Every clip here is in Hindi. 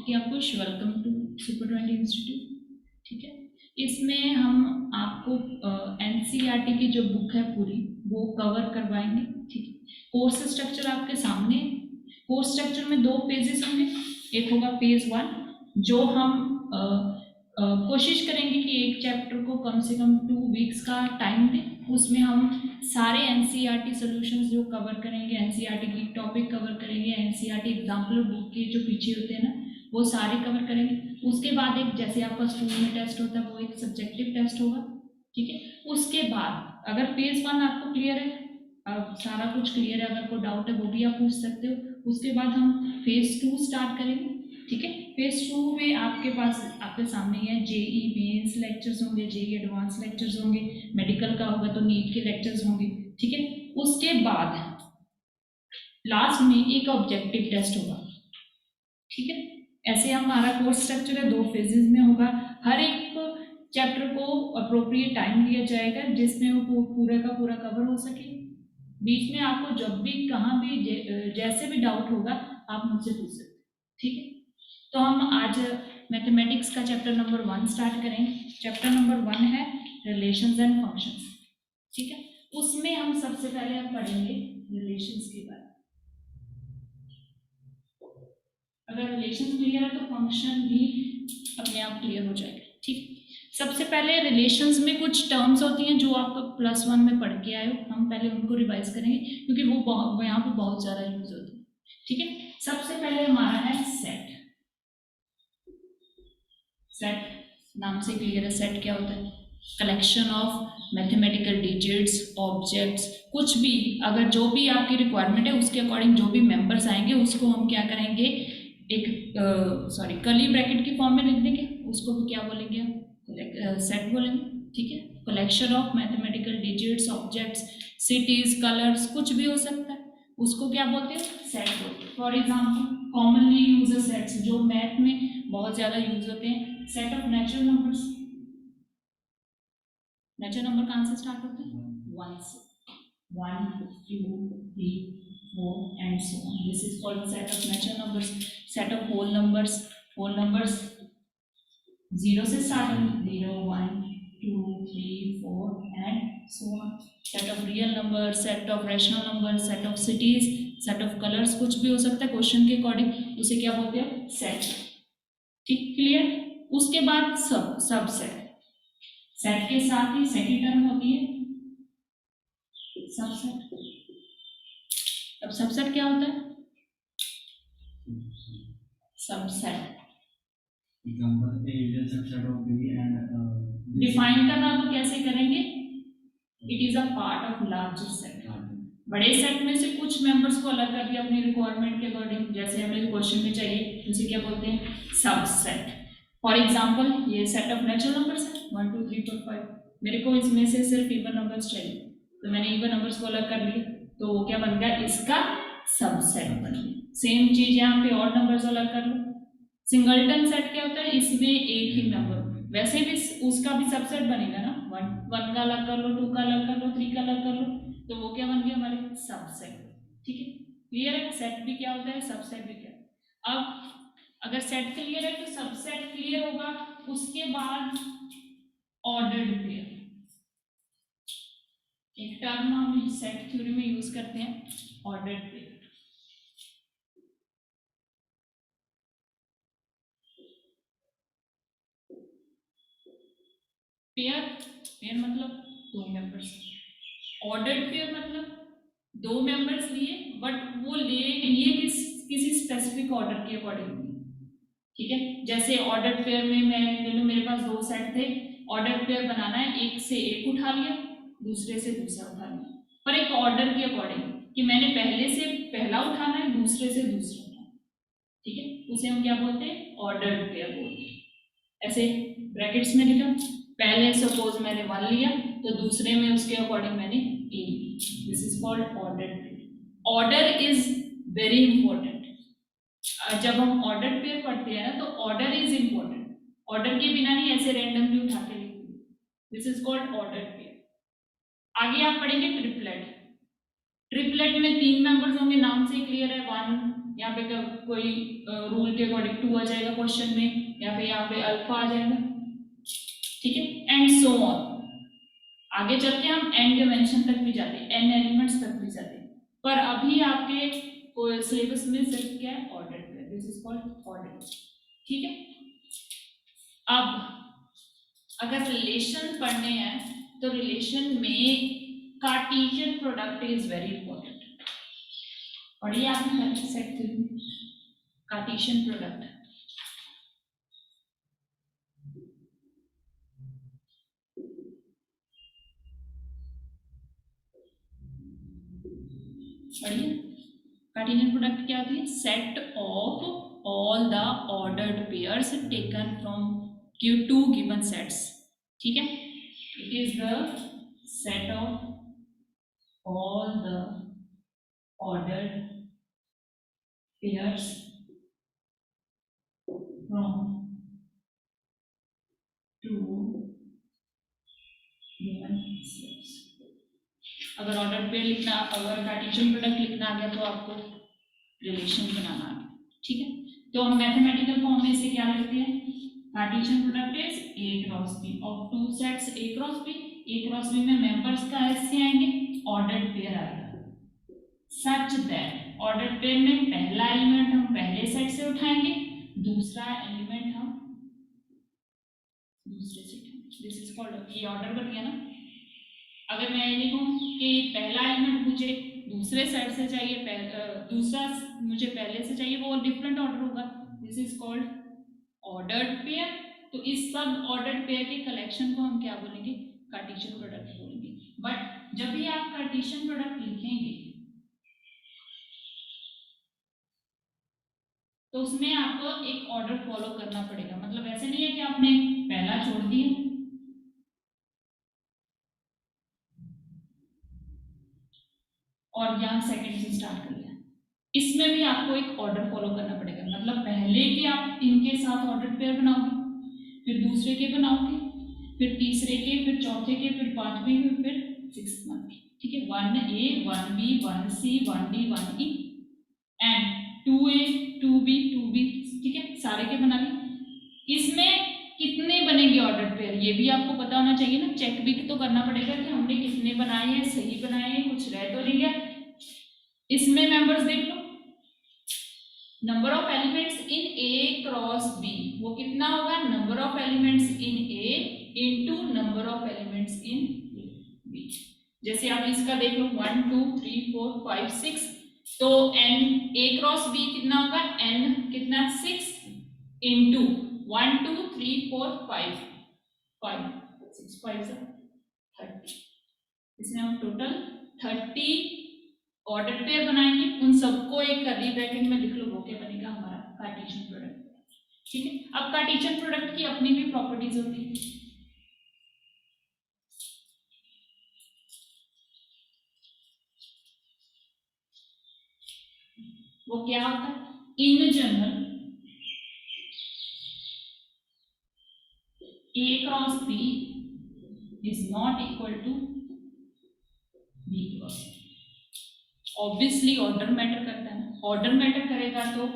कि आपको वेलकम टू सुपर 20 इंस्टीट्यूट। ठीक है, इसमें हम आपको एनसीईआरटी की जो बुक है पूरी वो कवर करवाएंगे। ठीक है, कोर्स स्ट्रक्चर आपके सामने है। कोर्स स्ट्रक्चर में 2 पेजेस होंगे। एक होगा पेज 1 जो हम कोशिश करेंगे कि एक चैप्टर को कम से कम 2 वीक्स का टाइम दें। उसमें हम सारे एनसीईआरटी सॉल्यूशंस जो कवर करेंगे, एनसीईआरटी की टॉपिक कवर करेंगे, एनसीईआरटी एग्जाम्पल बुक के जो पीछे होते हैं ना वो सारे कवर करेंगे। उसके बाद एक जैसे आपका स्कूल में टेस्ट होता है वो एक सब्जेक्टिव टेस्ट होगा। ठीक है, उसके बाद अगर पेज 1 आपको क्लियर है, अब सारा कुछ क्लियर है, अगर कोई डाउट है वो भी आप पूछ सकते हो। उसके बाद हम फेज 2 स्टार्ट करेंगे। ठीक है, फेज 2 में आपके पास आपके सामने है जेई मेंस लेक्चर्स होंगे, जेई एडवांस लेक्चर्स होंगे, मेडिकल का होगा तो नीट के लेक्चर्स होंगे। ठीक है, उसके बाद लास्ट में एक ऑब्जेक्टिव टेस्ट होगा। ठीक है, ऐसे हमारा कोर्स स्ट्रक्चर है, 2 फेजेस में होगा। हर एक चैप्टर को अप्रोप्रिएट टाइम दिया जाएगा जिसमें वो पूरा का पूरा कवर हो सके। बीच में आपको जब भी कहाँ भी जैसे भी डाउट होगा आप मुझसे पूछ सकते हैं। ठीक है, तो हम आज मैथमेटिक्स का चैप्टर नंबर 1 स्टार्ट करेंगे। चैप्टर नंबर 1 है रिलेशंस एंड फंक्शंस। ठीक है, उसमें हम सबसे पहले हम पढ़ेंगे रिलेशंस के बारे में। अगर रिलेशन क्लियर है तो फंक्शन भी अपने आप क्लियर हो जाएगा। ठीक, सबसे पहले रिलेशंस में कुछ टर्म्स होती हैं जो आप +1 में पढ़ के आए हो, हम पहले उनको रिवाइज करेंगे क्योंकि वो यहाँ पे बहुत ज़्यादा यूज होती है। ठीक है, सबसे पहले हमारा है सेट। सेट नाम से क्लियर है, सेट क्या होता है? Collection of mathematical digits, objects, कुछ भी अगर जो भी आपकी रिक्वायरमेंट है उसके अकॉर्डिंग जो भी मेंबर्स आएंगे उसको हम क्या करेंगे, एक कर्ली ब्रैकेट की फॉर्म में लिख देंगे, उसको भी क्या बोलेंगे हम? सेट बोलेंगे। ठीक है, collection of mathematical digits, objects, cities, colours, कुछ भी हो सकता है, उसको क्या बोलते हैं? सेट बोलते हैं। For example commonly use sets जो मैथ में बहुत ज्यादा यूज होते हैं, set of natural numbers. Natural number कहाँ से स्टार्ट होते हैं? 1 से। 1 2 3 4 and so on, this is called set of natural numbers. Set of whole numbers 0 से स्टार्ट होंगे, 0 1 2 3 4 and so on. Set of real number, set of rational number, set of cities, set of colours, कुछ भी हो सकता है क्वेश्चन के अकॉर्डिंग, उसे क्या बोलते हैं? सेट। ठीक, क्लियर? उसके बाद सबसेट। सेट के साथ ही सेकंड टर्म होती है सबसेट। अब सबसेट क्या होता है? सबसेट डिफाइन करना तो कैसे करेंगे? It is a part of larger set. बड़े सेट में से कुछ मेंबर्स को अलग कर दिया अपनी रिक्वायरमेंट के अकॉर्डिंग, जैसे हमें क्वेश्चन में चाहिए, उसे क्या बोलते हैं? सबसेट। फॉर एग्जाम्पल ये सेट ऑफ नेचुरल नंबर्स है 1 2 3 4 5, मेरे को इसमें से सिर्फ इवन नंबर्स चाहिए तो मैंने इवन नंबर्स को अलग कर लिया, तो वो क्या बन गया? इसका सबसेट बन गया। सेम चीज यहाँ पे और नंबर्स अलग कर लो। सिंगलटन सेट क्या होता है? इसमें एक ही नंबर, वैसे भी उसका भी सबसेट बनेगा ना, 1 का अलग कर लो, 2 का अलग कर लो, 3 का अलग कर लो, तो वो क्या बन गया? हमारे सबसेट। ठीक है, क्लियर है? सेट भी क्या होता है, सबसेट भी क्या। अब अगर सेट क्लियर है तो सबसेट क्लियर होगा। उसके बाद ऑर्डर्ड पेयर, एक टर्म हम सेट थ्योरी में यूज करते हैं, ऑर्डर्ड पेयर। पेयर मतलब 2 मेंबर्स। ऑर्डर्ड पेयर मतलब 2 मेंबर्स लिए बट वो लिए किसी स्पेसिफिक ऑर्डर के अकॉर्डिंग। ठीक है, जैसे ऑर्डर पेयर में मैं ले लूं, मेरे पास 2 सेट थे, ऑर्डर पेयर बनाना है, एक से एक उठा लिया, दूसरे से दूसरा उठा लिया, पर एक ऑर्डर के अकॉर्डिंग कि मैंने पहले से पहला उठाना है, दूसरे से दूसरा उठाना। ठीक है, उसे हम क्या बोलते हैं? ऑर्डर पेयर बोलते हैं। ऐसे ब्रैकेट्स में लिखा, पहले सपोज मैंने 1 लिया तो दूसरे में उसके अकॉर्डिंग मैंने a, this is called order pair. Order is very important. जब हम ऑर्डर पेयर पढ़ते हैं ना तो ऑर्डर इज इंपॉर्टेंट, ऑर्डर के बिना नहीं ऐसे रैंडमली उठा के लिखते, this is called order pair. आगे आप पढ़ेंगे ट्रिपलेट। ट्रिपलेट में 3 मेंबर्स होंगे, नाम से क्लियर है, 1 यहाँ पे कोई रूल के अकॉर्डिंग 2 आ जाएगा क्वेश्चन में, या फिर यहाँ पे अल्फा आ जाएगा, ठीक है, एंड सो ऑन। आगे चल के हम n डायमेंशन तक भी जाते हैं, n एलिमेंट्स तक भी जाते हैं, पर अभी आपके सिलेबस में सिर्फ क्या है, order pair, this is called order, ठीक है। अब अगर रिलेशन पढ़ने हैं तो रिलेशन में Cartesian product is very important. पढ़िए आपने सेट थ्योरी कार्टेशियन प्रोडक्ट, पढ़िए। कार्टेशियन प्रोडक्ट क्या होती है, set of all the ordered pairs taken from two given sets, ठीक है। It is the set of all the ordered pairs from two given sets. अगर ऑर्डर पेयर लिखना, अगर कार्टेशियन प्रोडक्ट लिखना आ गया तो आपको रिलेशन बनाना आ गया, ठीक है। तो हम मैथमेटिकल फॉर्म में इसे क्या लिखते हैं, Cartesian product is A cross B of two sets A cross B। A cross B में मेंबर्स का ऐसे आएंगे, ऑर्डर्ड पेयर आएगा, सच दैट ऑर्डर्ड पेयर में पहला एलिमेंट हम पहले सेट से उठाएंगे, दूसरा एलिमेंट हम दूसरे से उठाएंगे, दिस इज कॉल्ड, ये ऑर्डर बन गया ना। अगर मैं ये लिखूं कि पहला एलिमेंट मुझे दूसरे सेट से चाहिए, दूसरा मुझे पहले से चाहिए, वो डिफरेंट ऑर्डर होगा, this is called ordered pair. तो इस सब ऑर्डर्ड पेयर के कलेक्शन को हम क्या बोलेंगे, कार्टेशियन प्रोडक्ट बोलेंगे। बट जब भी आप कार्टेशियन प्रोडक्ट लिखेंगे तो उसमें आपको एक ऑर्डर फॉलो करना पड़ेगा, मतलब ऐसे नहीं है कि आपने पहला छोड़ दिया और यहाँ सेकंड से स्टार्ट कर लिया, इसमें भी आपको एक ऑर्डर फॉलो करना पड़ेगा। मतलब पहले के आप इनके साथ ऑर्डर पेयर बनाओगे, फिर दूसरे के बनाओगे, फिर तीसरे के, फिर चौथे के, फिर पांचवें के, फिर सिक्स्थ के, ठीक है। 1A 1B 1C 1D 1E and 2A 2B 2B, ठीक है, सारे के बना लिए। इसमें कितने बनेंगे ऑर्डर पेयर, ये भी आपको पता होना चाहिए ना, चेक भी तो करना पड़ेगा कि हमने कितने बनाए हैं, सही बनाए हैं, कुछ रह तो नहीं गया। इसमें मेंबर्स देख लो, number of elements in A cross B, वो कितना होगा, number of elements in A into number of elements in B। जैसे आप इसका देख लो 1 2 3 4 5 6, तो n A क्रॉस B कितना होगा, n कितना 6 इनटू 1 2 3 4 5 5 6 5 30, इसमें हम टोटल 30 ऑर्डर पेयर बनाएंगे। उन सबको एक कर्ली ब्रैकेट में लिख लो, वो क्या बनेगा, हमारा कार्टेशियन प्रोडक्ट, ठीक है। अब कार्टेशियन प्रोडक्ट की अपनी भी प्रॉपर्टीज होती है, वो क्या होता है, in general A cross B is not equal to B cross. Obviously order matter करता है ना, ऑर्डर मैटर करेगा तो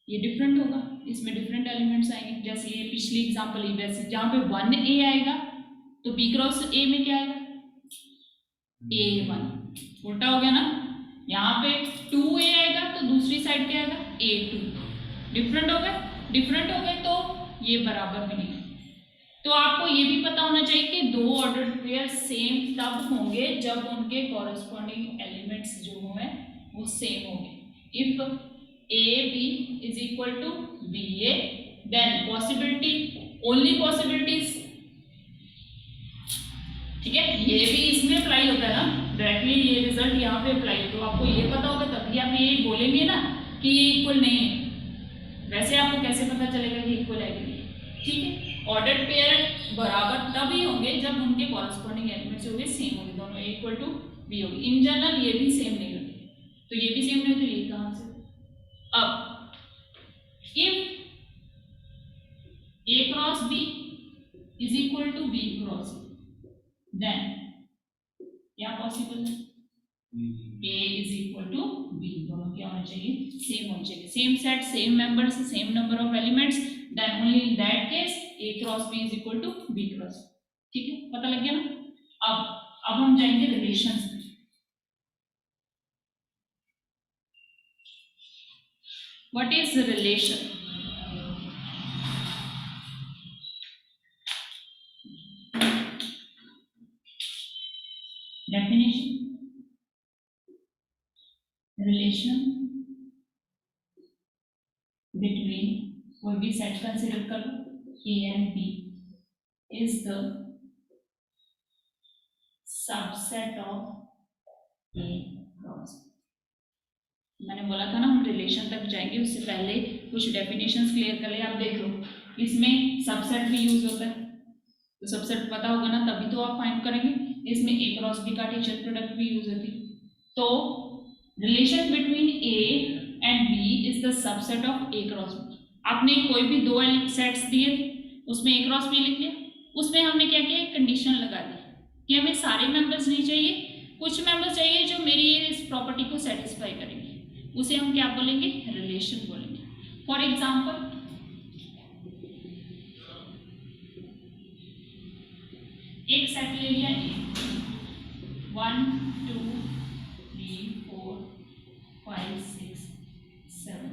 ये डिफरेंट होगा, इसमें डिफरेंट एलिमेंट्स आएंगे। जैसे ये पिछली एग्जांपल ही, वैसे जहां पे 1A आएगा तो B क्रॉस A में क्या आएगा, A1, उल्टा हो गया ना। यहाँ पे 2A आएगा तो दूसरी साइड क्या आएगा, A2, डिफरेंट हो गए, डिफरेंट हो गए तो ये बराबर भी नहीं। तो आपको ये भी पता होना चाहिए कि दो ऑर्डर्ड पेयर सेम तब होंगे जब उनके कॉरेस्पॉन्डिंग एलिमेंट्स जो होंगे वो सेम होंगे। If AB is equal to BA, then possibility, only possibilities, ठीक है। ये भी इसमें अप्लाई होता है ना, डायरेक्टली ये रिजल्ट यहाँ पे अप्लाई हो, तो आपको ये पता होगा तभी आप ये बोलेंगे ना कि ये इक्वल नहीं है। वैसे आपको कैसे पता चलेगा कि इक्वल है कि नहीं, ठीक है। ऑर्डर्ड पेयर बराबर तभी होंगे जब उनके कॉरेस्पॉन्डिंग एलिमेंट्स होंगे सेम होंगे, दोनों A इक्वल टू B होगी। इन जनरल ये भी सेम नहीं होती, तो ये भी सेम नहीं होती, ये कहाँ से। अब if A cross B is equal to B cross A, then क्या पॉसिबल है, A is equal to B, दोनों क्या होना चाहिए, सेम होना चाहिए, same set, same members, same number of elements, then only in that case A cross B is equal to B cross. ठीक है, पता लग गया ना। अब हम जाएंगे रिलेशंस में। What is relation? Definition, relation between कोई भी सेट कंसिडर कर लो, A and B is the subset of A cross। मैंने बोला था ना हम रिलेशन तक जाएंगे, उससे पहले कुछ डेफिनेशंस क्लियर कर ले। आप देख लो, इसमें सबसेट भी यूज होता है, तो सबसेट पता होगा ना, तभी तो आप फाइंड करेंगे। इसमें A cross B Cartesian product भी यूज होती है। तो relation between A and B is the subset of A cross B। आपने कोई भी दो सेट्स दिए, उसमें A क्रॉस B लिख लिया, उसमें हमने क्या किया, कंडीशन लगा दी कि हमें सारे मेंबर्स नहीं चाहिए, कुछ मेंबर्स चाहिए जो मेरी इस प्रॉपर्टी को सेटिस्फाई करेंगे, उसे हम क्या बोलेंगे, रिलेशन बोलेंगे। फॉर एग्जाम्पल, एक सेट ले लिया, 1 2 3 4 5 6 7,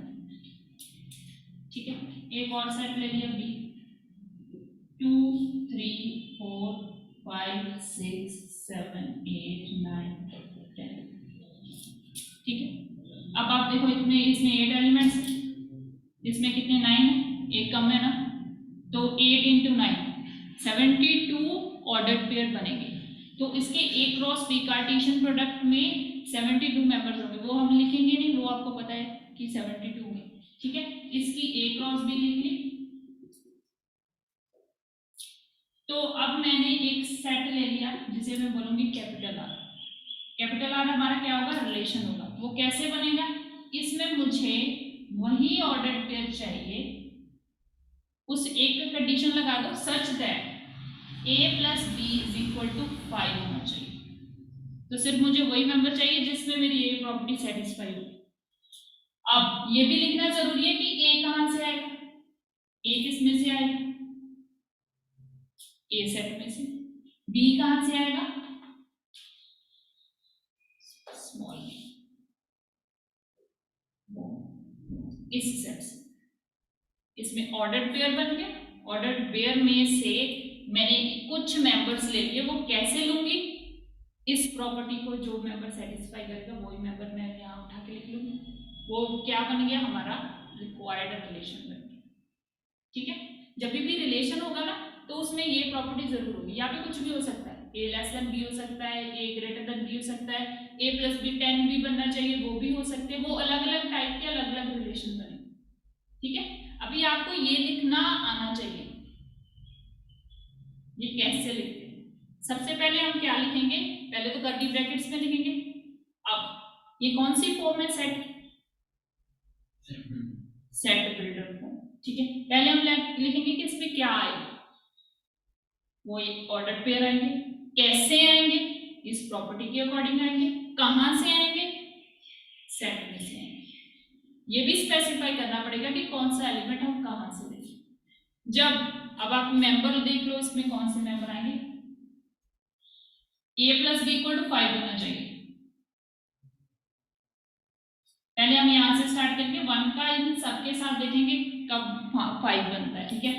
ठीक है। एक और सेट ले लिया B, 2 3 4 5 6 7 8 9 10, ठीक है। अब आप देखो, इतने, इसमें 8 एलिमेंट्स, इसमें कितने, 9 है, एक कम है ना, तो 8 इंटू 9 72 ऑर्डर्ड पेयर बनेंगे। तो इसके A cross B Cartesian product में 72 मेंबर्स होंगे, वो हम लिखेंगे नहीं, वो आपको पता है कि 72 में, ठीक है। इसकी A क्रॉस B लिख ली। तो अब मैंने एक सेट ले लिया जिसे मैं बोलूंगी कैपिटल आर। कैपिटल आर हमारा क्या होगा, रिलेशन होगा। वो कैसे बनेगा, इसमें मुझे वही ऑर्डर्ड पेयर चाहिए, उस एक कंडीशन लगा दो, such that A plus B is equal to 5 होना चाहिए। तो सिर्फ मुझे वही मेंबर चाहिए जिसमें मेरी ये प्रॉपर्टी सेटिस्फाई हो। अब ये भी लिखना जरूरी है कि A कहां से आएगा, A किस में से आएगा, A सेट में से। B कहां से आएगा, स्मॉल b, इस सेट से। इसमें ऑर्डर्ड पेयर बन गया, ऑर्डर्ड पेयर में से मैंने कुछ मेंबर्स ले लिए, वो कैसे लूंगी, इस प्रॉपर्टी को जो मेंबर सेटिस्फाई करेगा वही मेंबर मैं यहाँ उठा के लिख लूंगी। वो क्या बन गया, हमारा रिक्वायर्ड रिलेशन बन गया, ठीक है। जब भी रिलेशन होगा ना, तो उसमें ये प्रॉपर्टी जरूर होगी। यहाँ पे कुछ भी हो सकता है, A लेस देन B हो सकता है, A ग्रेटर देन B हो सकता है, A प्लस B 10 भी बनना चाहिए, वो भी हो सकते हैं। वो अलग अलग टाइप के अलग अलग रिलेशन बनेंगे, ठीक है। अभी आपको ये लिखना आना चाहिए, ये कैसे लिखते हैं। सबसे पहले हम क्या लिखेंगे, पहले तो कर्ली ब्रैकेट्स में लिखेंगे। अब ये कौन सी फॉर्म है, सेट बिल्डर फॉर्म, ठीक है। पहले हम लिखेंगे कि इसमें क्या आएगा, वो एक ऑर्डर पेयर आएंगे। कैसे आएंगे, इस प्रॉपर्टी के अकॉर्डिंग आएंगे। कहां से आएंगे, सेट में से आएंगे। ये भी स्पेसिफाई करना पड़ेगा कि कौन सा एलिमेंट हम कहां से लेंगे। जब अब आप मेंबर देख लो, इसमें कौन से मेंबर आएंगे, A plus B equal to 5 होना चाहिए। पहले हम यहां से स्टार्ट करके 1 का इन सबके साथ देखेंगे कब 5 बनता है, ठीक है।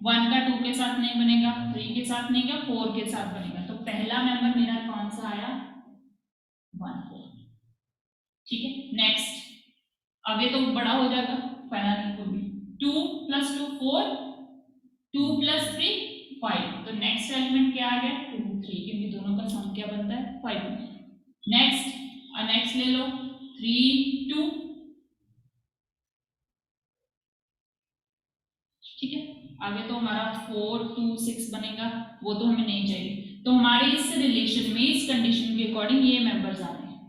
1 का 2 के साथ नहीं बनेगा, 3 के साथ नहीं बनेगा, 4 के साथ बनेगा। तो पहला मेंबर मेरा कौन सा आया, 1 4, ठीक है। नेक्स्ट, आगे तो बड़ा हो जाएगा, फाइनल को भी 2 प्लस 2 4, 2 प्लस 3 5। तो नेक्स्ट एलिमेंट क्या आ गया, 2 3, क्योंकि दोनों का सम क्या बनता है, 5। नेक्स्ट ले लो, 3 2, ठीक है। आगे तो हमारा 4 2 6 बनेगा, वो तो हमें नहीं चाहिए। तो हमारे इस रिलेशन में, इस कंडीशन के अकॉर्डिंग ये मेंबर्स आ रहे हैं।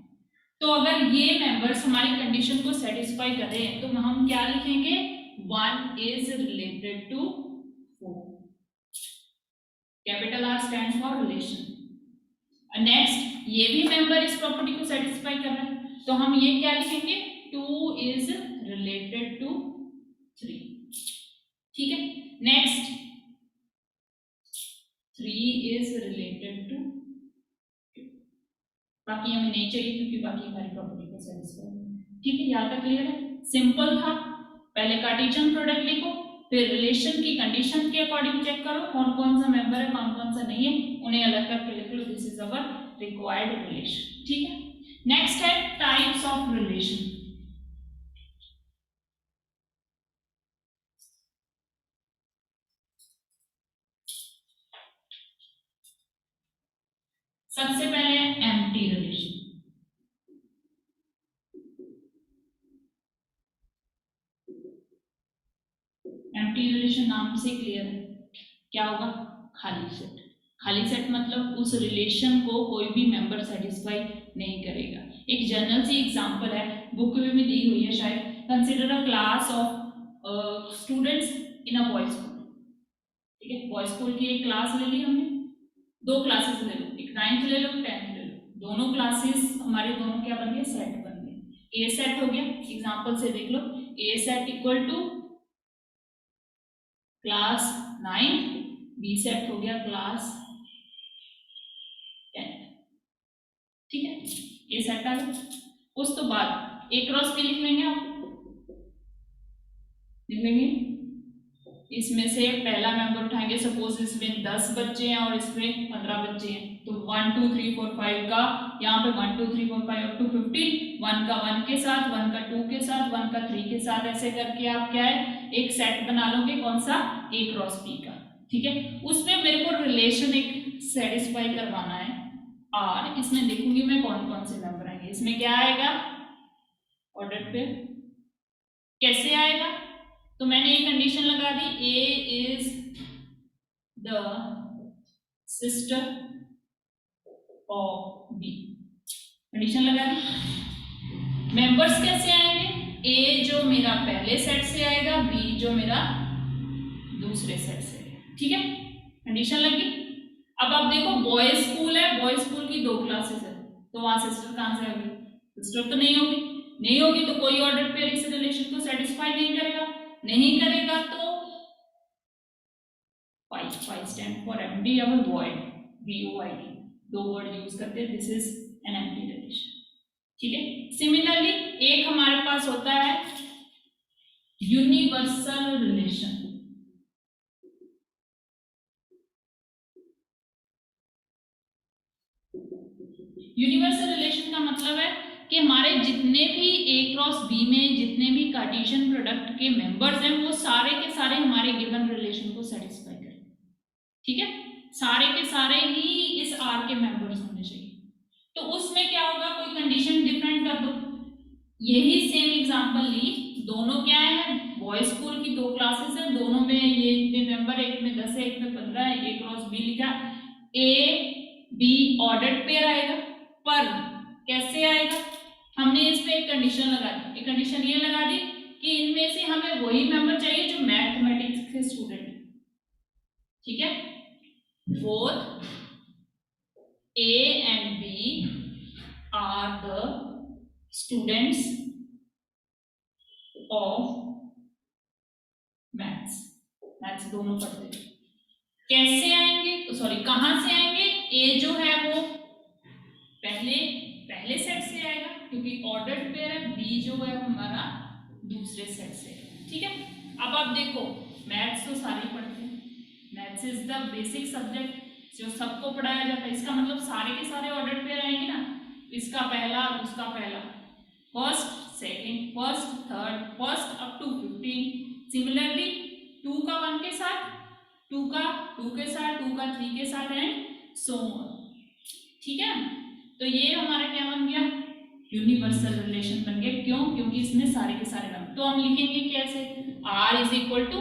तो अगर ये मेंबर्स हमारी कंडीशन को सेटिस्फाई कर रहे हैं, तो हम क्या लिखेंगे, 1 is related to 4। Capital R stands for relation. Next ये भी मेंबर इस प्रॉपर्टी को सेटिस्फाई कर रहा है, तो हम ये क्या लिखेंगे, 2 इज रिलेटेड टू 3, ठीक है। नेक्स्ट 3 इज रिलेटेड टू, बाकी हमें नहीं चाहिए क्योंकि बाकी हमारी प्रॉपर्टी को सेटिस्फाई है, ठीक है। यहाँ तक क्लियर है, सिंपल था। पहले कार्टेशियन प्रोडक्ट लिखो, फिर रिलेशन की कंडीशन के अकॉर्डिंग चेक करो कौन कौन सा मेंबर है कौन कौन सा नहीं है, उन्हें अलग करके लिख लो, this is our required relation, ठीक है। नेक्स्ट है टाइप्स ऑफ रिलेशन। सबसे पहले एम्प्टी रिलेशन। एम्प्टी रिलेशन नाम से क्लियर है, क्या होगा, खाली सेट। खाली सेट मतलब उस रिलेशन को कोई भी मेंबर सेटिस्फाई नहीं करेगा। एक जनरल सी एग्जांपल है, बुक में भी दी हुई है शायद, consider a class of students in a boys school, ठीक है। बॉयज स्कूल की एक क्लास ले ली हमने, दो क्लासेस ले लो, एक 9th ले लो 10th ले लो, दोनों क्लासेस हमारे दोनों क्या बन गए, सेट बन गए। ए सेट हो गया, एग्जांपल से देख लो, A set equal to class 9th, B set हो गया क्लास 10th, ठीक है। ये सेट आ गया। उस तो बाद ए क्रॉस बी लिख लेंगे, आप लिख लेंगे, इसमें से पहला मेंबर उठाएंगे, सपोज इसमें 10 बच्चे हैं और इसमें 15 बच्चे हैं, तो 1 2 3 4 5 का यहाँ पे 1 2 3 4 5 अप टू 15, 1 का 1 के साथ, 1 का 2 के साथ, 1 का 3 के साथ, ऐसे करके आप क्या है एक सेट बना लोगे, कौन सा, ए क्रॉस बी का, ठीक है। उसमें मेरे को रिलेशन एक सेटिस्फाई करवाना है, और इसमें देखूंगी मैं कौन कौन से मेंबर आएंगे। इसमें क्या आएगा, ऑर्डर पे कैसे आएगा, तो मैंने एक कंडीशन लगा दी, A is the sister of B, condition लगा दी। मेंबर्स कैसे आएंगे, ए जो मेरा पहले सेट से आएगा, बी जो मेरा दूसरे सेट से, ठीक है, कंडीशन लगी। अब आप देखो बॉयज स्कूल है, बॉयज स्कूल की 2 क्लासेस है, तो वहां सिस्टर कहां से आएगी, सिस्टर तो नहीं होगी, नहीं होगी तो कोई ऑर्डर पेयर इस रिलेशन को सेटिस्फाई नहीं करेगा, नहीं करेगा तो 5 स्टैंड फॉर एम्प्टी या वॉइड, VOID, 2 वर्ड यूज करते हैं, this is an empty relation, ठीक है। सिमिलरली एक हमारे पास होता है यूनिवर्सल रिलेशन। यूनिवर्सल रिलेशन का मतलब है कि हमारे जितने भी ए क्रॉस बी में जितने भी कार्टेशियन प्रोडक्ट के मेंबर्स हैं वो सारे के सारे हमारे गिवन रिलेशन को सेटिस्फाई करें, ठीक है, सारे के सारे ही इस आर के मेंबर्स होने चाहिए। तो उसमें क्या होगा, कोई कंडीशन डिफरेंट कर दो, यही सेम एग्जांपल ली, दोनों क्या है, बॉयज स्कूल की 2 क्लासेस है, दोनों में ये इतने मेंबर, एक में 10 है एक में 15 है, ए क्रॉस बी लिखा, ए बी ऑर्डर्ड पेयर आएगा, पर कैसे आएगा, हमने इस पे एक कंडीशन लगा दी, एक कंडीशन ये लगा दी कि इनमें से हमें वही मेंबर चाहिए जो मैथमेटिक्स के स्टूडेंट, ठीक है, both A and B are the students of maths, maths दोनों पढ़ते हैं। कैसे आएंगे, सॉरी कहां से आएंगे, ए जो है वो पहले सेट से आएगा क्योंकि ऑर्डर्ड पेयर है, बी जो है हमारा दूसरे सेट से, ठीक है। अब आप देखो मैथ्स तो सारे पढ़ते हैं, maths is the basic subject जो सबको पढ़ाया जाता है, इसका मतलब सारे के सारे ऑर्डर्ड पेयर आएंगे ना, इसका पहला उसका पहला, first second first third first up to 15, similarly 2 का 1 के साथ, 2 का 2 के साथ, 2 का 3 के साथ एंड सो ऑन, ठीक है। तो ये हमारा क्या बन गया, यूनिवर्सल रिलेशन बन गया, क्यों, क्योंकि इसमें सारे के सारे बन, तो हम लिखेंगे कैसे, R इज इक्वल टू,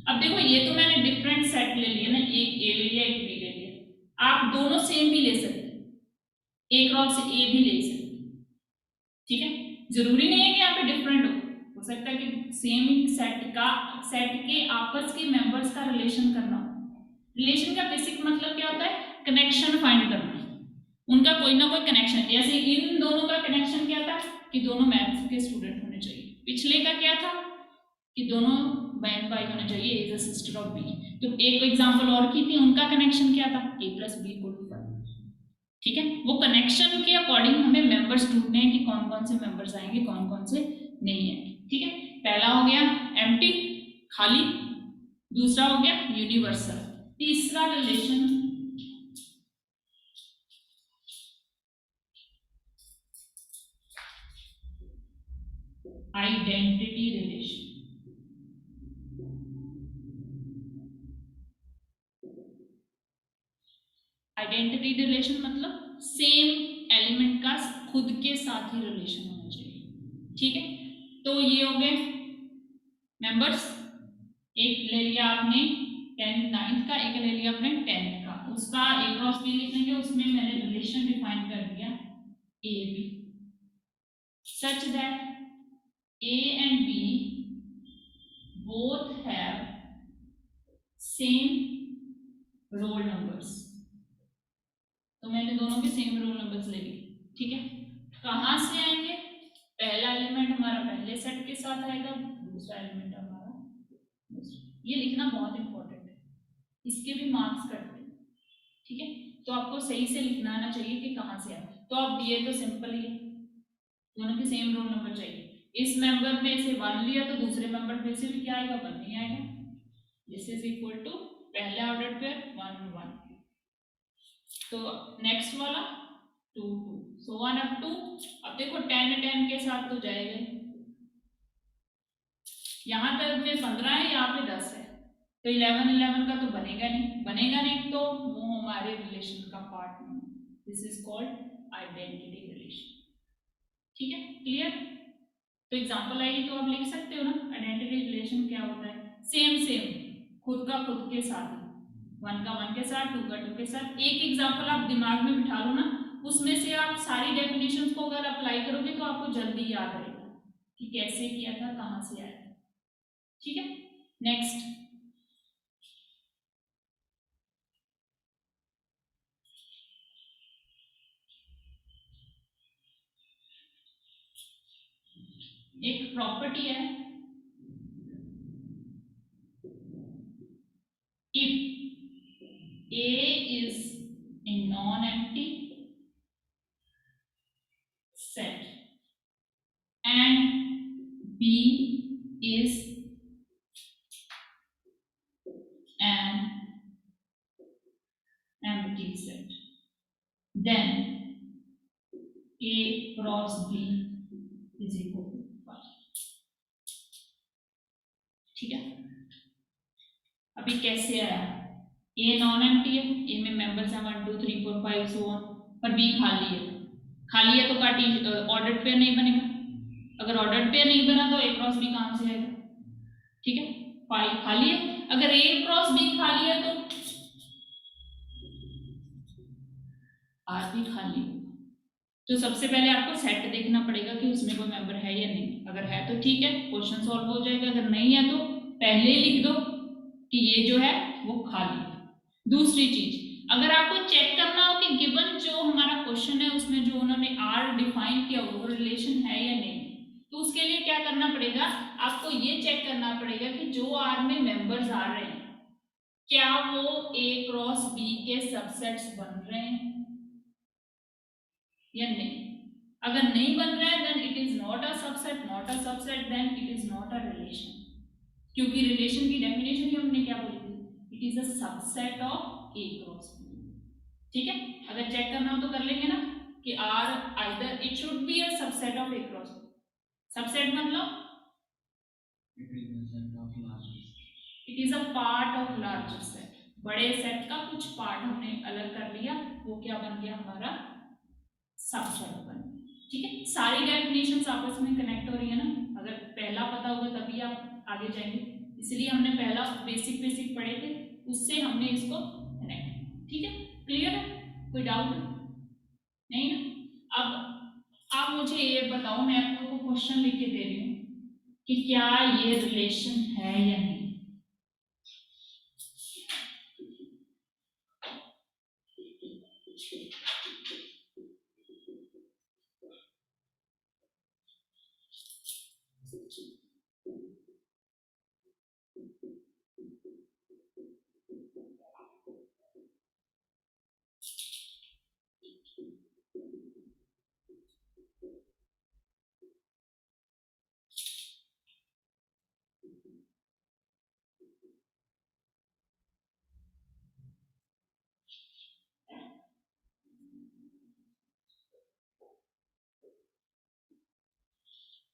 अब देखो ये तो मैंने डिफरेंट सेट ले लिया ना, एक ए ले लिया एक बी ले लिया, आप दोनों सेम भी ले सकते हैं, ए क्रॉस ए भी ले सकते, ठीक है, जरूरी नहीं है कि यहाँ पे डिफरेंट हो सकता है कि सेम सेट के आपस के मेंबर्स का रिलेशन करना हो, रिलेशन का बेसिक मतलब क्या होता है? कनेक्शन फाइंड करना, उनका कोई ना कोई कनेक्शन। जैसे इन दोनों का कनेक्शन क्या था कि दोनों मैथ्स के स्टूडेंट होने चाहिए। पिछले का क्या था कि दोनों बहन भाई होने चाहिए, is a sister of B. तो एक एग्जांपल और की थी, उनका कनेक्शन क्या था? a plus B equal to 5। ठीक है, वो कनेक्शन के अकॉर्डिंग हमें मेंबर्स ढूंढने हैं कि कौन कौन से मेंबर्स आएंगे, कौन कौन से नहीं आएंगे। ठीक है, पहला हो गया एम्प्टी, खाली। दूसरा हो गया यूनिवर्सल। तीसरा relation identity relation. Identity relation मतलब सेम एलिमेंट का खुद के साथ ही रिलेशन होना चाहिए। ठीक है, तो ये हो गए मेंबर्स। एक ले लिया आपने 10th 9th का, एक ले लिया आपने 10th का। उसका ए क्रॉस बी लिखेंगे, उसमें मैंने रिलेशन डिफाइन कर दिया A B, such that A and B both have same roll numbers. तो मैंने दोनों के सेम रोल नंबर्स ले लिए। ठीक है, कहाँ से आएंगे? पहला एलिमेंट हमारा पहले सेट के साथ आएगा, दूसरा एलिमेंट हमारा दूसरा। ये लिखना बहुत इंपॉर्टेंट है, इसके भी मार्क्स कटते हैं। ठीक है, तो आपको सही से लिखना आना चाहिए कि कहाँ से आए। तो अब ये तो सिंपल ही है, दोनों के सेम रोल नंबर चाहिए। इस मेंबर में से 1 लिया तो दूसरे मेंबर में से भी क्या आएगा? 1 नहीं आएगा। दिस इज इक्वल टू पहले ऑर्डर पेयर 1 1, तो नेक्स्ट वाला 2 2, सो 1 अप टू। अब देखो 10 10 के साथ तो जाएगा, यहाँ तक में 15 है, यहाँ पे 10 है, तो 11 11 का तो बनेगा नहीं, बनेगा नहीं तो वो हमारे रिलेशन का पार्ट नहीं। This is called identity relation. ठीक है, क्लियर? तो एग्जांपल आएगी तो आप लिख सकते हो ना, आइडेंटिटी रिलेशन क्या होता है? सेम सेम, खुद का खुद के साथ, 1 का 1 के साथ, 2 का 2 के साथ। एक एग्जांपल आप दिमाग में बिठा लो ना, उसमें से आप सारी डेफिनेशंस को अगर अप्लाई करोगे तो आपको जल्दी याद रहेगा कि कैसे किया था, कहाँ से आया था। ठीक है, नेक्स्ट एक प्रॉपर्टी है, if A is a non-empty set and B is an empty set, then A cross B is equal to 1। ठीक है, अभी कैसे आया? ए नॉन एम्प्टी है, ए में मेंबर्स हैं 1 2 3 4 5 सो ऑन, पर बी खाली है। खाली है तो पार्टी ऑर्डर्ड पेयर नहीं बनेगा, अगर ऑर्डर्ड पेयर नहीं बना तो ए क्रॉस बी कहाँ से आएगा? ठीक है, फाइव खाली है, अगर ए क्रॉस बी खाली है तो आर भी खाली है। तो सबसे पहले आपको सेट देखना पड़ेगा कि उसमें कोई मेंबर है या नहीं। अगर है तो ठीक है, क्वेश्चन सॉल्व हो जाएगा। अगर नहीं है तो पहले ही लिख दो कि ये जो है वो खाली है। दूसरी चीज, अगर आपको चेक करना हो कि गिवन जो हमारा क्वेश्चन है उसमें जो उन्होंने आर डिफाइन किया वो रिलेशन है या नहीं, तो उसके लिए क्या करना पड़ेगा? आपको ये चेक करना पड़ेगा कि जो आर में मेंबर्स आ रहे हैं क्या वो ए क्रॉस बी के सबसेट्स बन रहे हैं या नहीं। अगर नहीं बन रहा है then it is not a subset, not a subset then it is not a relation. क्योंकि रिलेशन की डेफिनेशन ही हमने क्या बोली थी? It is a subset of A cross B. ठीक है, अगर चेक करना हो तो कर लेंगे ना कि R either it should be a subset of A cross B. Subset मतलब it is a part of larger set, बड़े सेट का कुछ पार्ट हमने अलग कर लिया, वो क्या बन गया? हमारा सबसेट बन गया। ठीक है, सारी डेफिनेशंस आपस में कनेक्ट हो रही है ना, अगर पहला पता होगा तभी आप आगे जाएंगे, इसलिए हमने पहला बेसिक बेसिक पढ़े थे, उससे हमने इसको कनेक्ट। ठीक है, क्लियर है? कोई डाउट नहीं ना? अब आप मुझे ये बताओ, मैं आपको क्वेश्चन लिख के दे रही हूँ कि क्या ये रिलेशन है या नहीं।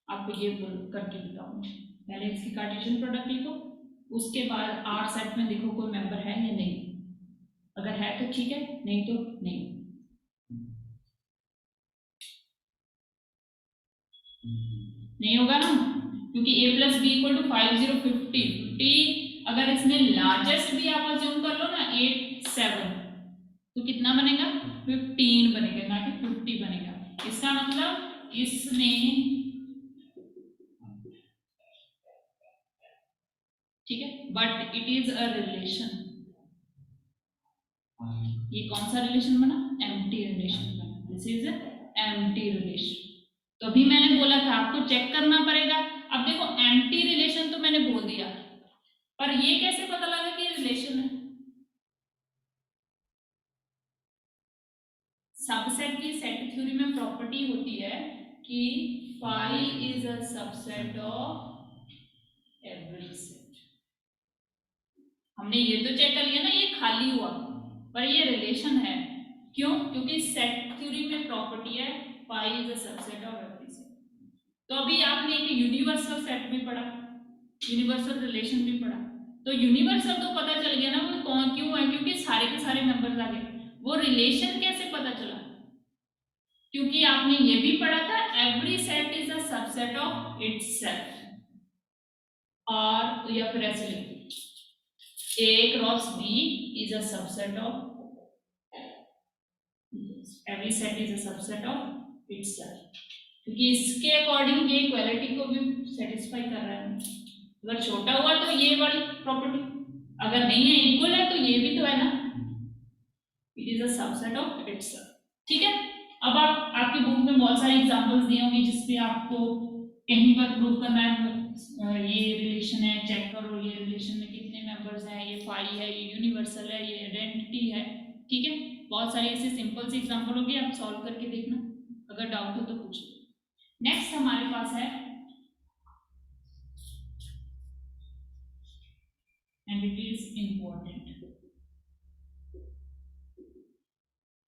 आपको ये करके बताऊंगी। पहले इसकी कार्टेशियन प्रोडक्ट लिखो, उसके बाद आर सेट में देखो कोई मेंबर है या नहीं, अगर है तो ठीक है, नहीं तो नहीं। नहीं होगा ना, क्योंकि a plus B equal to 5050 अगर इसमें लार्जेस्ट भी आप अज्यूम कर लो ना 8 7, तो कितना बनेगा 15 बनेगा, ना कि 50 बनेगा। इसका मतलब इसमें, ठीक है, but it is a relation. ये कौन सा रिलेशन बना, एम्प्टी रिलेशन बना, दिस इज एम्प्टी रिलेशन। तो अभी मैंने बोला था आपको चेक करना पड़ेगा। अब देखो एम्प्टी रिलेशन तो मैंने बोल दिया, पर ये कैसे पता लगा कि रिलेशन है। सबसेट की सेट थ्योरी में प्रॉपर्टी होती है कि phi is a subset of every set. हमने ये तो चेक कर लिया ना, ये खाली हुआ, पर ये रिलेशन है। क्यों, क्योंकि सेट थ्योरी में प्रॉपर्टी है phi is a subset of every set. तो अभी आपने एक यूनिवर्सल सेट भी पढ़ा, यूनिवर्सल रिलेशन भी पढ़ा, तो यूनिवर्सल तो पता चल गया ना वो कौन क्यों है, क्योंकि सारे के सारे मेंबर्स आ गए। वो रिलेशन कैसे पता चला, क्योंकि आपने ये भी पढ़ा था every set is a subset of itself, और या फिर ऐसे लिखो A cross B is a subset of, every set is a subset of itself, क्योंकि इसके अकॉर्डिंग ये इक्वालिटी को भी सेटिस्फाई कर रहा है। अगर छोटा हुआ तो ये वाली प्रॉपर्टी, अगर नहीं है इक्वल है तो ये भी तो है ना, it is a subset of itself. ठीक है, अब आपकी बुक में बहुत सारे एग्जांपल्स दिए होंगे जिसपे आपको कहीं पर प्रूव करना है ये रिलेशन है, चेक करो ये रिलेशन में कितने मेंबर्स हैं, ये फाई है, ये यूनिवर्सल है, ये आइडेंटिटी है। ठीक है, बहुत सारे ऐसे सिंपल से एग्जांपल होंगे, आप सॉल्व करके देखना, अगर डाउट हो तो पूछो। नेक्स्ट हमारे पास है, and it is important,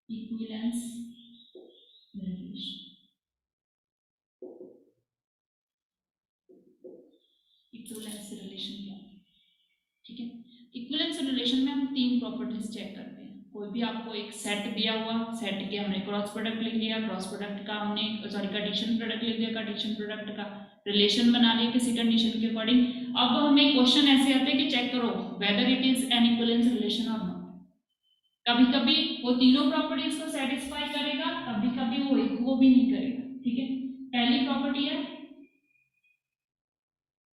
equivalence relation। Equivalence relation क्या है, ठीक है। इक्विवेलेंस रिलेशन में हम तीन प्रॉपर्टीज चेक करते हैं। कोई भी आपको एक सेट दिया हुआ, सेट के हमने क्रॉस प्रोडक्ट लिख लिया, क्रॉस प्रोडक्ट का हमने कार्टेशियन प्रोडक्ट लिख लिया, कार्टेशियन प्रोडक्ट का रिलेशन बना लिया किसी कंडीशन के अकॉर्डिंग। अब हमें क्वेश्चन ऐसे आते हैं कि चेक करो whether it is an equivalence relation और नॉट। कभी कभी वो तीनों प्रॉपर्टीज को सेटिस्फाई करेगा, कभी कभी वो एक को भी नहीं करेगा। ठीक है, पहली प्रॉपर्टी है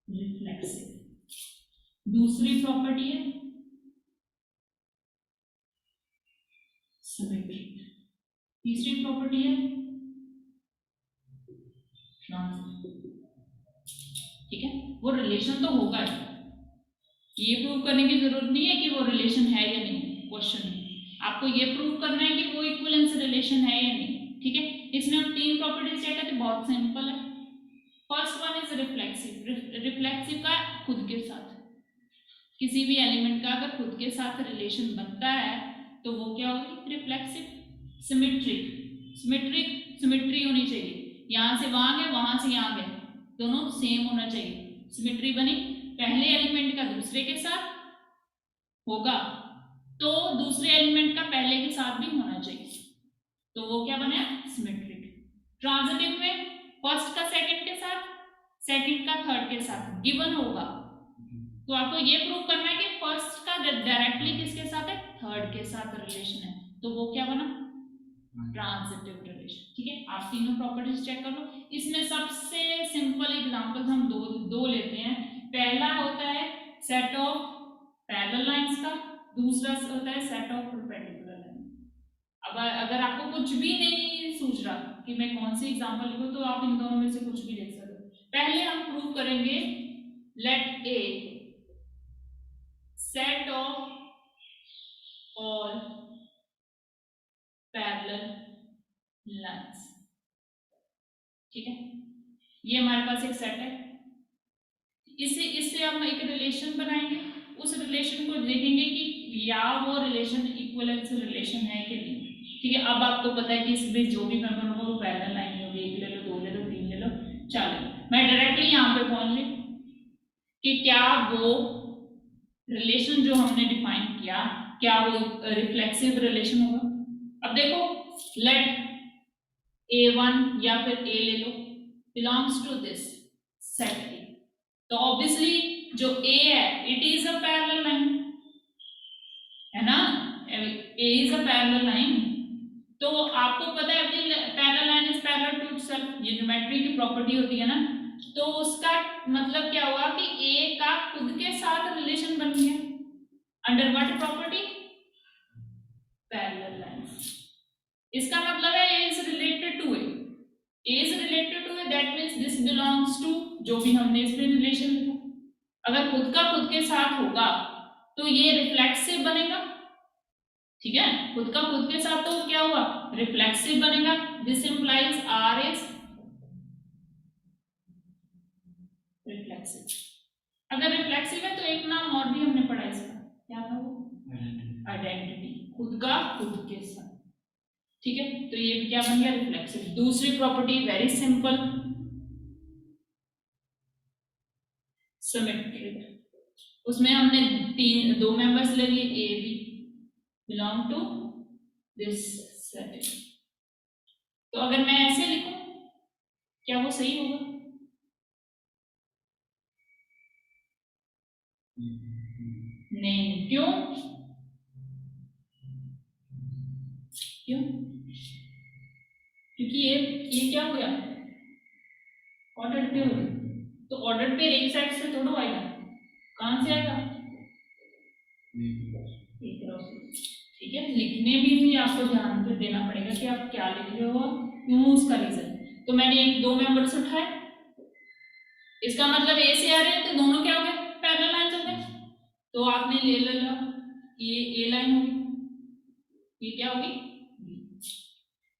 रिफ्लेक्सिव, दूसरी प्रॉपर्टी है सिमेट्रिक, तीसरी प्रॉपर्टी है ट्रांजिटिव। ठीक है, वो रिलेशन तो होगा ही, ये प्रूव करने की जरूरत नहीं है कि वो रिलेशन है या नहीं, क्वेश्चन आपको ये प्रूव करना है कि वो इक्विवेलेंस रिलेशन है या नहीं। ठीक है, इसमें हम तीन प्रॉपर्टीज चेक करते हैं, बहुत सिंपल है। First one is reflexive, reflexive का खुद के साथ, किसी भी एलिमेंट का अगर खुद के साथ रिलेशन बनता है तो वो क्या होगी, रिफ्लेक्सिव। सिमेट्रिक, सिमेट्री होनी चाहिए, यहां से वहां गए वहां से यहां गए, दोनों सेम होना चाहिए। सिमेट्री बनी, पहले एलिमेंट का दूसरे के साथ होगा तो दूसरे एलिमेंट का पहले के साथ भी होना चाहिए, तो वो क्या बना, सिमेट्रिक। ट्रांजिटिव में फर्स्ट का सेकंड के साथ, सेकंड का थर्ड के साथ गिवन होगा, तो आपको ये प्रूव करना है कि फर्स्ट का डायरेक्टली किसके साथ है, थर्ड के साथ रिलेशन है, तो वो क्या बना, ट्रांजिटिव रिलेशन। ठीक है, आप तीनों प्रॉपर्टीज चेक कर लो। इसमें सबसे सिंपल एग्जांपल्स हम दो लेते हैं। पहला होता है सेट ऑफ पैरेलल लाइंस का, दूसरा होता है सेट ऑफ परपेंडिकुलर लाइन। अब अगर आपको कुछ भी नहीं सूझ रहा कि मैं कौन सी एग्जांपल लिखूं, तो आप इन दोनों में से कुछ भी लिख सकते हो। पहले हम प्रूव करेंगे let A set of all parallel lines। ठीक है, ये हमारे पास एक सेट है, इससे हम एक रिलेशन बनाएंगे, उस रिलेशन को देखेंगे कि या वो रिलेशन इक्विवेलेंस रिलेशन है कि नहीं। ठीक है, अब आपको पता है कि इसमें जो भी मेंबर होगा वो पैरेलल लाइन होगी, एक ले लो, दो ले लो, तीन ले लो, चार ले लो। मैं कि क्या वो रिलेशन जो हमने डिफाइन किया क्या वो रिफ्लेक्सिव रिलेशन होगा। अब देखो लेट A1 या फिर A ले लो belongs to this set A, तो ऑब्वियसली जो A है it is a parallel line, है ना, A is a parallel line. तो आपको पता है every parallel line is parallel to itself, ये ज्योमेट्री की प्रॉपर्टी होती है ना। तो उसका मतलब क्या हुआ कि A का खुद के साथ रिलेशन बन गया under what property, parallel lines. इसका मतलब है A is related to A, A is related to A, that means this belongs to जो भी हमने इसमें रिलेशन लिखा, अगर खुद का खुद के साथ होगा तो ये रिफ्लेक्सिव बनेगा, ठीक है, खुद का खुद के साथ तो क्या हुआ रिफ्लेक्सिव बनेगा। This implies R is reflexive. अगर रिफ्लेक्सिव है तो एक नाम और भी हमने पढ़ा इसका, क्या था वो, आइडेंटिटी, खुद का खुद के साथ, ठीक है। तो ये क्या बन गया रिफ्लेक्सिव। दूसरी प्रॉपर्टी वेरी सिंपल, सिमेट्रिक, उसमें हमने दो मेंबर्स ले लिए A B belong to this set. तो अगर मैं ऐसे लिखूं क्या वो सही होगा? नहीं, क्यों? क्यों? क्योंकि ये क्या हो गया ऑर्डर पे हो गया, तो ऑर्डर पे एक साइड से थोड़ा आएगा, कहां से आएगा, एक तरफ से, ठीक है। लिखने भी आपको ध्यान पे देना पड़ेगा कि आप क्या लिख रहे हो, क्यों, उसका रीजन। तो मैंने एक दो मेंबर्स उठाए, इसका मतलब ए से आ रहे हैं तो दोनों क्या हो गए पैरेलल लाइंस हो गए, तो आपने ले लिया ये ए लाइन होगी, ये क्या होगी B.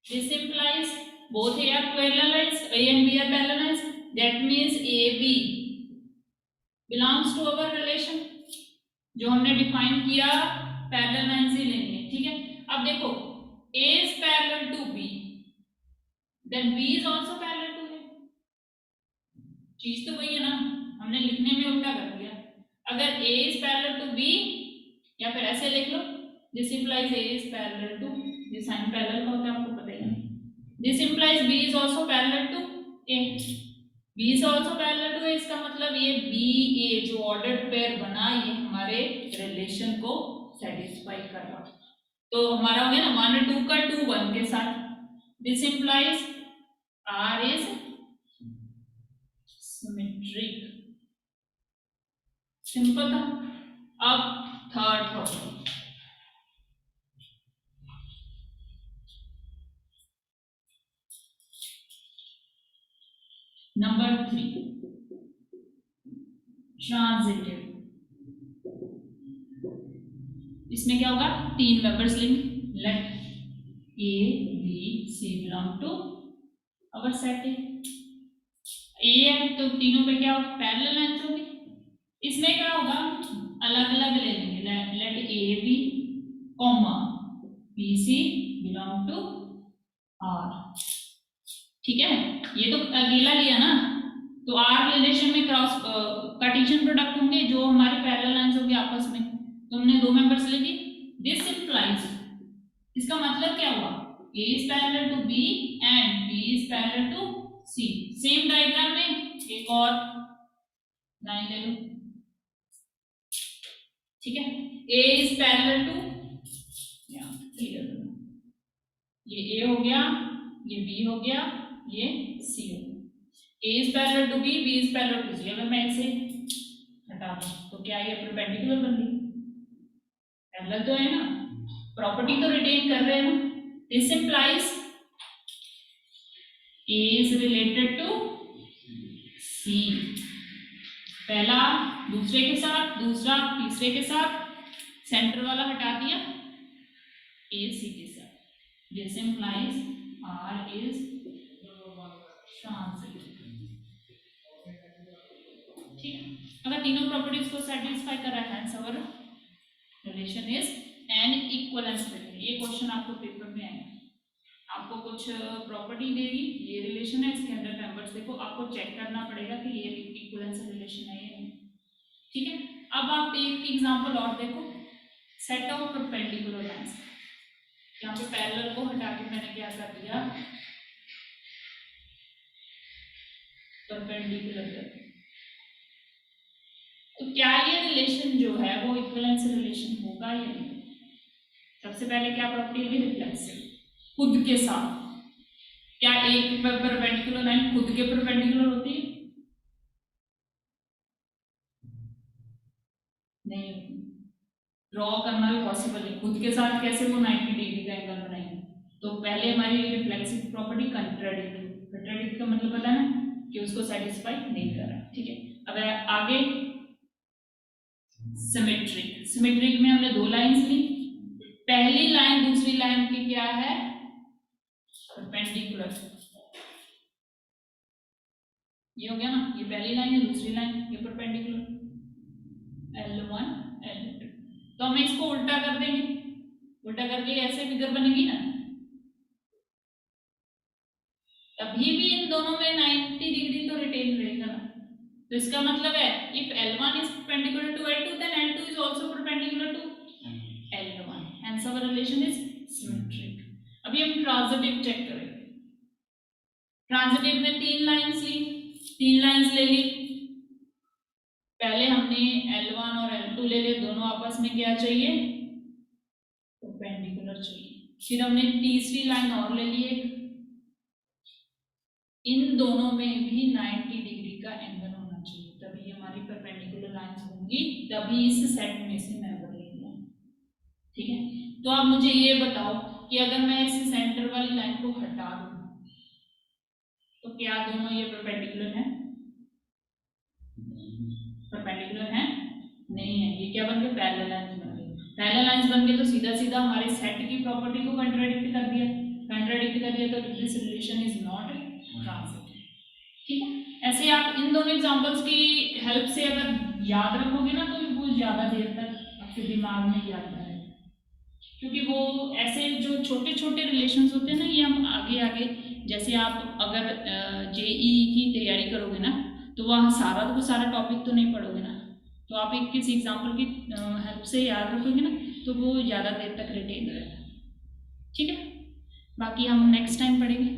This implies both A are parallel lines, A and B are parallel lines, that means A B belongs to our relation जो हमने डिफाइन किया पैरेलल लाइंस ही लेंगे, ठीक है। अब देखो A is parallel to B, then B is also parallel to A, चीज तो वही है ना, हमने लिखने में उल्टा कर दिया। अगर A is parallel to B या फिर ऐसे लिख लो this implies A is parallel to, ये साइन पैरेलल का होता है आपको पता ही है, this implies B is also parallel to A, B is also parallel to A, इसका मतलब ये B A जो ऑर्डर्ड पेयर बना ये हमारे रिलेशन को सेटिस्फाई कर रहा, तो हमारा हो गया ना 1 2 का 2 1 के साथ, this implies R is symmetric, simple था। अब थर्ड प्रॉपर्टी, नंबर 3 ट्रांजिटिव। इसमें क्या होगा तीन मेंबर्स लेंगे, let A B C belong to our set A है तो तीनों पे क्या होगा पैरेलल लाइंस होगी, इसमें क्या होगा अलग अलग ले लेंगे, let A B comma B C belong to R, ठीक है। ये तो अकेला लिया ना, तो आर रिलेशन में क्रॉस कार्टेशियन प्रोडक्ट होंगे जो हमारे पैरेलल लाइंस होंगे आपस में, तो हमने दो मेंबर्स ले लिए। दिस इंप्लाइज, इसका मतलब क्या हुआ A is parallel to B and B is parallel to C, same diagram में एक और लाइन ले लो, ठीक है। A is parallel to, ये A हो गया, ये B हो गया, ये C हो गया, A is parallel to B, B is parallel to C। अगर मैं इसे हटा दूं तो क्या ये परपेंडिकुलर बन गई, पैरेलल तो है ना, प्रॉपर्टी तो रिटेन कर रहे हैं ना। This implies A is related to C, पहला दूसरे के साथ, दूसरा तीसरे के साथ, सेंटर वाला हटा दिया A C के साथ, this implies R is transitive, ठीक है। अगर तीनों प्रॉपर्टीज को सेटिस्फाई कर रहा है our relation is an equivalence relation. ये क्वेश्चन आपको पेपर में आएगा, आपको कुछ प्रॉपर्टी देगी, ये रिलेशन है, इसके अंदर मेंबर्स देखो, आपको चेक करना पड़ेगा कि ये इक्विवेलेंस रिलेशन है या नहीं। ठीक है। अब आप एक एग्जांपल और देखो, सेट ऑफ परपेंडिकुलर लाइंस। यहाँ पे पैरेलल को हटा के मैंने क्या कर दिया, परपेंडिकुलर कर दिया। तो क्या ये रिलेशन जो है वो इक्विवेलेंस रिलेशन होगा या नहीं? सबसे पहले क्या प्रॉपर्टी है, रिफ्लेक्सिव, खुद के साथ। क्या एक परपेंडिकुलर लाइन खुद के परपेंडिकुलर होती है? नहीं होती। ड्रॉ करना भी पॉसिबल है, खुद के साथ कैसे वो 90 डिग्री का एंगल बनाएंगे? तो पहले हमारी रिफ्लेक्सिव प्रॉपर्टी कंट्राडिक्टिव, कंट्राडिक्टिव का मतलब पता है कि उसको सेटिस्फाई नहीं कर रहा, ठीक है। अब आगे सिमेट्रिक, सिमेट्रिक में हमने दो लाइंस ली, पहली लाइन दूसरी लाइन की क्या है, परपेंडिकुलर। ये हो गया ना, ये पहली लाइन है, दूसरी लाइन ये परपेंडिकुलर, L1 L2। तो हम इसको उल्टा कर देंगे, उल्टा करके ऐसे फिगर बनेगी ना, तभी भी इन दोनों में 90 डिग्री तो रिटेन रहेगा ना। तो इसका मतलब है if L1 is perpendicular to L2 then L2 is also perpendicular to L1, hence our relation is symmetric। अभी हम ट्रांजिटिव चेक करें। ट्रांजिटिव में तीन लाइंस ली, तीन लाइंस ले ली, पहले हमने L1 और L2 ले लिए, दोनों आपस में क्या चाहिए, परपेंडिकुलर चाहिए। फिर हमने तीसरी लाइन और ले ली एक, इन दोनों में भी 90 डिग्री का एंगल होना चाहिए, तभी हमारी परपेंडिकुलर लाइंस होंगी, तभी इस सेट में से मेंबर लेंगे, ठीक है। तो आप मुझे ये बताओ कि अगर मैं इस सेंटर वाली लाइन को हटा दूं तो क्या दोनों ये परपेंडिकुलर हैं? परपेंडिकुलर हैं नहीं है, ये क्या बन गए, पैरेलल लाइंस बन गए। पैरेलल लाइंस बन गए तो सीधा सीधा हमारे सेट की प्रॉपर्टी को कंट्राडिक्ट कर दिया, कंट्राडिक्ट कर दिया, तो this relation is not transitive, ठीक है। ऐसे आप इन दोनों एग्जांपल्स की हेल्प से अगर याद रखोगे ना तो वो ज्यादा देर तक आपके दिमाग में याद रहेगा, क्योंकि वो ऐसे जो छोटे छोटे रिलेशंस होते हैं ना, ये हम आगे आगे, जैसे आप अगर जेई की तैयारी करोगे ना तो वहाँ सारा टॉपिक तो नहीं पढ़ोगे ना, तो आप एक किसी एग्जाम्पल की हेल्प से याद रखोगे ना तो वो ज़्यादा देर तक रिटेन रहेगा, ठीक है। बाकी हम नेक्स्ट टाइम पढ़ेंगे।